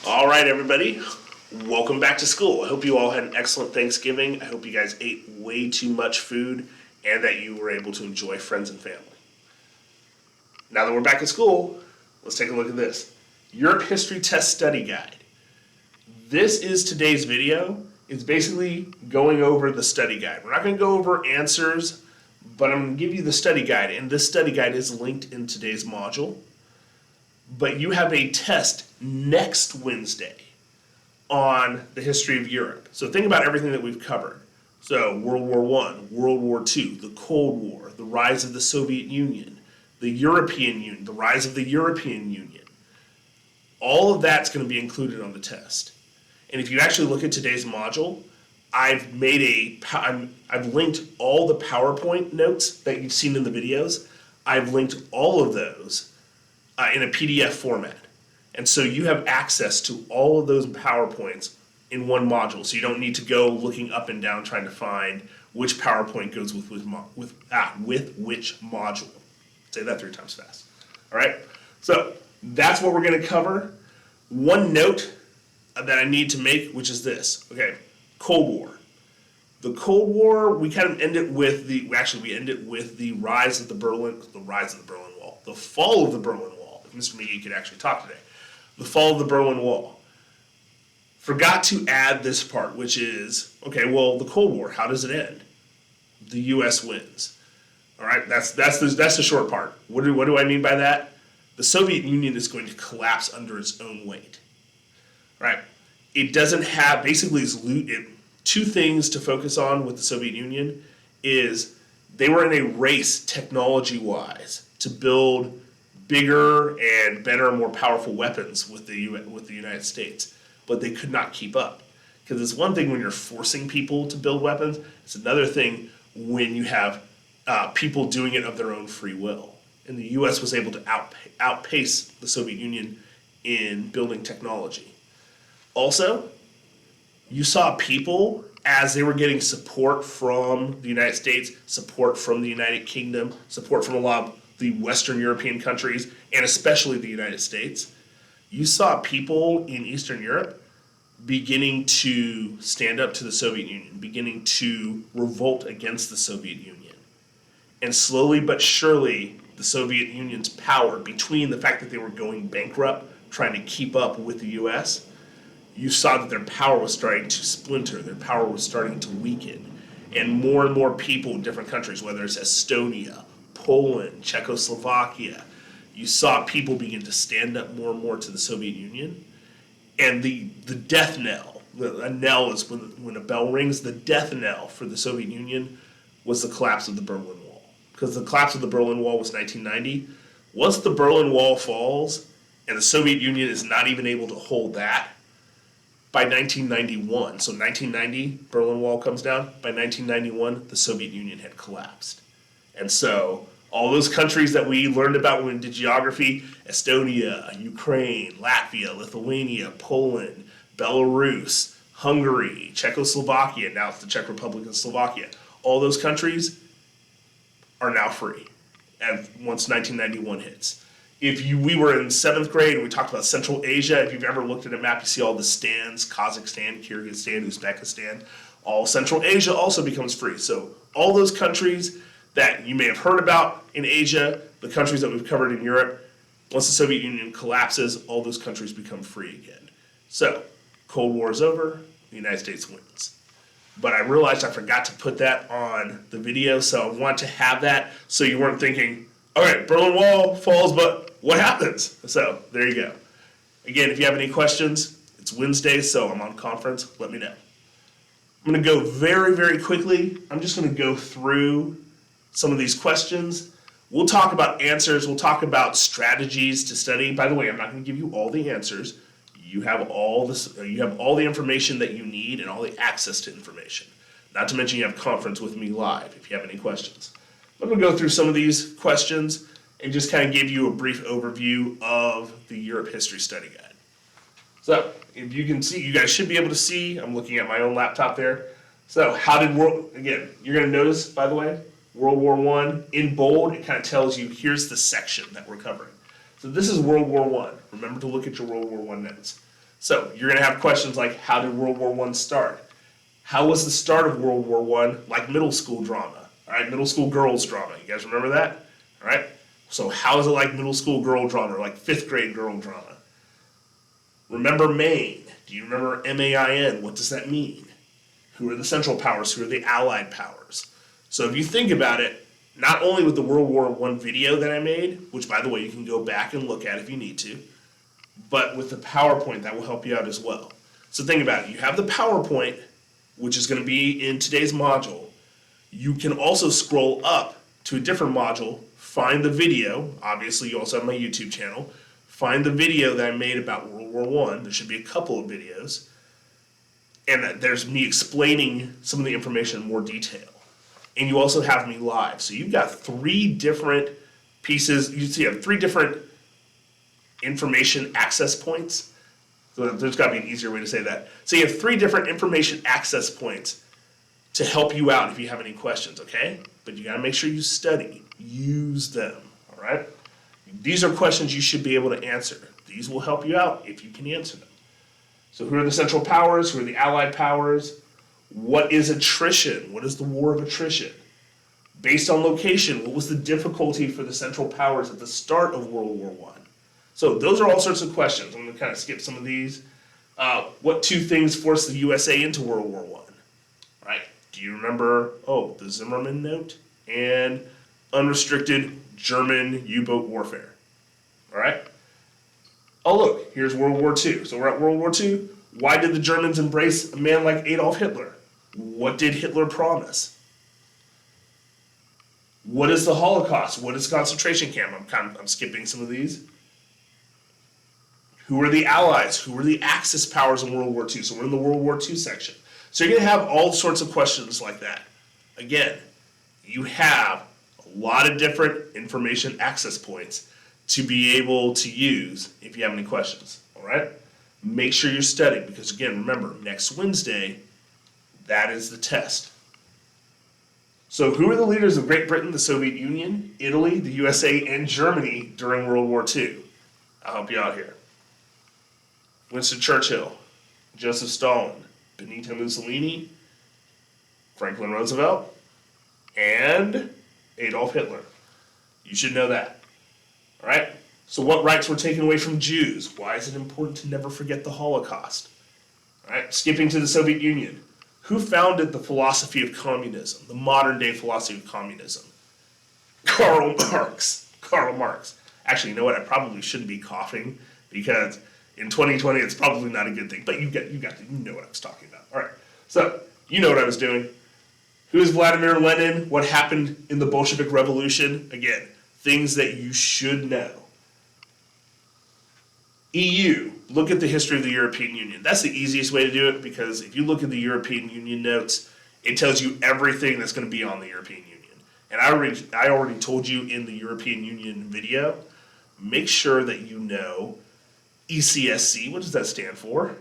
All right, everybody. Welcome back to school. I hope you all had an excellent Thanksgiving. I hope you guys ate way too much food and that you were able to enjoy friends and family. Now that we're back at school, let's take a look at this. Europe History Test Study Guide. This is today's video. It's basically going over the study guide. We're not going to go over answers, but I'm going to give you the study guide, and this study guide is linked in today's module. But you have a test next Wednesday on the history of Europe. So think about everything that we've covered. So World War I, World War II, the Cold War, the rise of the Soviet Union, the European Union, the rise of the European Union. All of that's going to be included on the test. And if you actually look at today's module, I've linked all the PowerPoint notes that you've seen in the videos. I've linked all of those in a PDF format. And so you have access to all of those PowerPoints in one module. So you don't need to go looking up and down trying to find which PowerPoint goes with which module. Say that 3 times fast. All right? So that's what we're going to cover. One note that I need to make, which is this. Okay, Cold War. The Cold War, we kind of end it with the rise of the Berlin Wall, the fall of the Berlin Wall. If Mr. McGee could actually talk today. The fall of the Berlin Wall. Forgot to add this part, which is, okay, well, the Cold War, how does it end? The U.S. wins. All right, that's the short part. What do I mean by that? The Soviet Union is going to collapse under its own weight. Right? It doesn't have, basically, two things to focus on with the Soviet Union is they were in a race, technology-wise, to build bigger and better, more powerful weapons with the United States, but they could not keep up. Because it's one thing when you're forcing people to build weapons, it's another thing when you have people doing it of their own free will. And the U.S. was able to outpace the Soviet Union in building technology. Also, you saw people, as they were getting support from the United States, support from the United Kingdom, support from a lot of the Western European countries, and especially the United States, you saw people in Eastern Europe beginning to stand up to the Soviet Union, beginning to revolt against the Soviet Union. And slowly but surely, the Soviet Union's power, between the fact that they were going bankrupt, trying to keep up with the U.S., you saw that their power was starting to splinter, their power was starting to weaken. And more people in different countries, whether it's Estonia, Poland, Czechoslovakia, you saw people begin to stand up more and more to the Soviet Union. And the death knell, a knell is when a bell rings, the death knell for the Soviet Union was the collapse of the Berlin Wall. Because the collapse of the Berlin Wall was 1990. Once the Berlin Wall falls, and the Soviet Union is not even able to hold that, by 1991, so 1990, Berlin Wall comes down. By 1991, the Soviet Union had collapsed. And so all those countries that we learned about when we did geography, Estonia, Ukraine, Latvia, Lithuania, Poland, Belarus, Hungary, Czechoslovakia, now it's the Czech Republic and Slovakia, all those countries are now free and once 1991 hits. We were in 7th grade and we talked about Central Asia, if you've ever looked at a map, you see all the stands, Kazakhstan, Kyrgyzstan, Uzbekistan, all Central Asia also becomes free. So all those countries that you may have heard about in Asia, the countries that we've covered in Europe, once the Soviet Union collapses, all those countries become free again. So, Cold War is over, the United States wins. But I realized I forgot to put that on the video, so I want to have that so you weren't thinking, all right, Berlin Wall falls, but what happens? So, there you go. Again, if you have any questions, it's Wednesday, so I'm on conference, let me know. I'm going to go very, very quickly. I'm just going to go through some of these questions. We'll talk about answers. We'll talk about strategies to study. By the way, I'm not going to give you all the answers. You have all the information that you need and all the access to information. Not to mention you have conference with me live if you have any questions. I'm going to go through some of these questions and just kind of give you a brief overview of the Europe History Study Guide. So, if you can see, you guys should be able to see, I'm looking at my own laptop there. So, again, you're going to notice, by the way, World War I, in bold, it kind of tells you, here's the section that we're covering. So this is World War I. Remember to look at your World War I notes. So you're going to have questions like, how did World War I start? How was the start of World War I like middle school drama? All right, middle school girls drama. You guys remember that? All right. So how is it like middle school girl drama, or like fifth grade girl drama? Remember Maine? Do you remember MAIN? What does that mean? Who are the Central Powers? Who are the Allied Powers? So if you think about it, not only with the World War I video that I made, which by the way you can go back and look at if you need to, but with the PowerPoint that will help you out as well. So think about it. You have the PowerPoint, which is going to be in today's module. You can also scroll up to a different module, find the video. Obviously, you also have my YouTube channel. Find the video that I made about World War I. There should be a couple of videos. And there's me explaining some of the information in more detail. And you also have me live. So you've got 3 different pieces. You see, you have 3 different information access points. So there's got to be an easier way to say that. So you have 3 different information access points to help you out if you have any questions, okay? But you got to make sure you study. Use them, all right? These are questions you should be able to answer. These will help you out if you can answer them. So who are the Central Powers? Who are the Allied Powers? What is attrition? What is the War of Attrition? Based on location, what was the difficulty for the Central Powers at the start of World War I? So those are all sorts of questions. I'm going to kind of skip some of these. What 2 things forced the USA into World War I? Right? Do you remember, the Zimmerman Note and unrestricted German U-boat warfare? All right? Oh, look, here's World War II. So we're at World War II. Why did the Germans embrace a man like Adolf Hitler? What did Hitler promise? What is the Holocaust? What is concentration camp? I'm skipping some of these. Who are the Allies? Who are the Axis powers in World War II? So we're in the World War II section. So you're going to have all sorts of questions like that. Again, you have a lot of different information access points to be able to use if you have any questions. All right? Make sure you're studying because, again, remember, next Wednesday, that is the test. So who are the leaders of Great Britain, the Soviet Union, Italy, the USA, and Germany during World War II? I'll help you out here. Winston Churchill, Joseph Stalin, Benito Mussolini, Franklin Roosevelt, and Adolf Hitler. You should know that. All right? So what rights were taken away from Jews? Why is it important to never forget the Holocaust? All right? Skipping to the Soviet Union. Who founded the philosophy of communism, the modern-day philosophy of communism? Karl Marx. Karl Marx. Actually, you know what? I probably shouldn't be coughing because in 2020 it's probably not a good thing. But you know what I was talking about. All right. So you know what I was doing. Who is Vladimir Lenin? What happened in the Bolshevik Revolution? Again, things that you should know. EU, look at the history of the European Union. That's the easiest way to do it because if you look at the European Union notes, it tells you everything that's going to be on the European Union. And I already told you in the European Union video, make sure that you know ECSC. What does that stand for?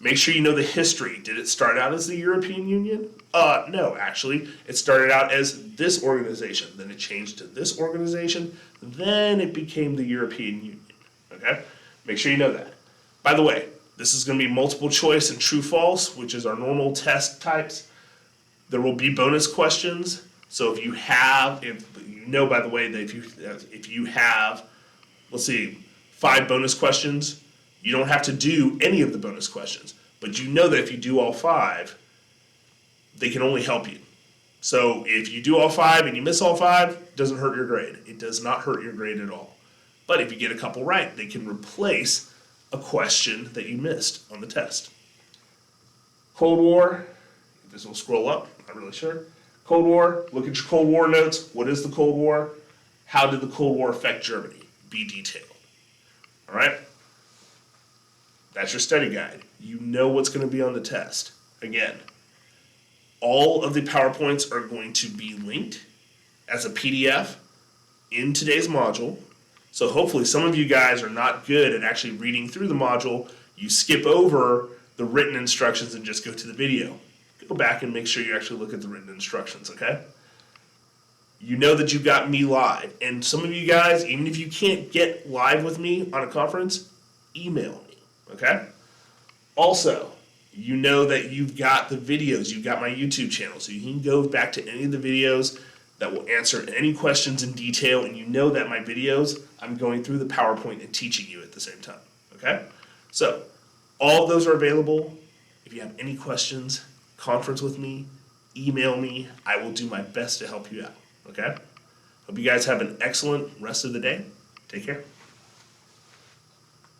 Make sure you know the history. Did it start out as the European Union? No, actually. It started out as this organization. Then it changed to this organization. Then it became the European Union. Okay? Make sure you know that. By the way, this is going to be multiple choice and true-false, which is our normal test types. There will be bonus questions. So if you know, by the way, that if you have, let's see, 5 bonus questions, you don't have to do any of the bonus questions. But you know that if you do all 5, they can only help you. So if you do all 5 and you miss all 5, it doesn't hurt your grade. It does not hurt your grade at all. But if you get a couple right, they can replace a question that you missed on the test. Cold War, this will scroll up, not really sure. Cold War, look at your Cold War notes. What is the Cold War? How did the Cold War affect Germany? Be detailed. All right? That's your study guide. You know what's going to be on the test. Again, all of the PowerPoints are going to be linked as a PDF in today's module. So hopefully some of you guys are not good at actually reading through the module. You skip over the written instructions and just go to the video. Go back and make sure you actually look at the written instructions, okay? You know that you got me live. And some of you guys, even if you can't get live with me on a conference, email me, okay? Also, you know that you've got the videos, you've got my YouTube channel, so you can go back to any of the videos that will answer any questions in detail, and you know that my videos, I'm going through the PowerPoint and teaching you at the same time, okay? So, all of those are available. If you have any questions, conference with me, email me. I will do my best to help you out, okay? Hope you guys have an excellent rest of the day. Take care.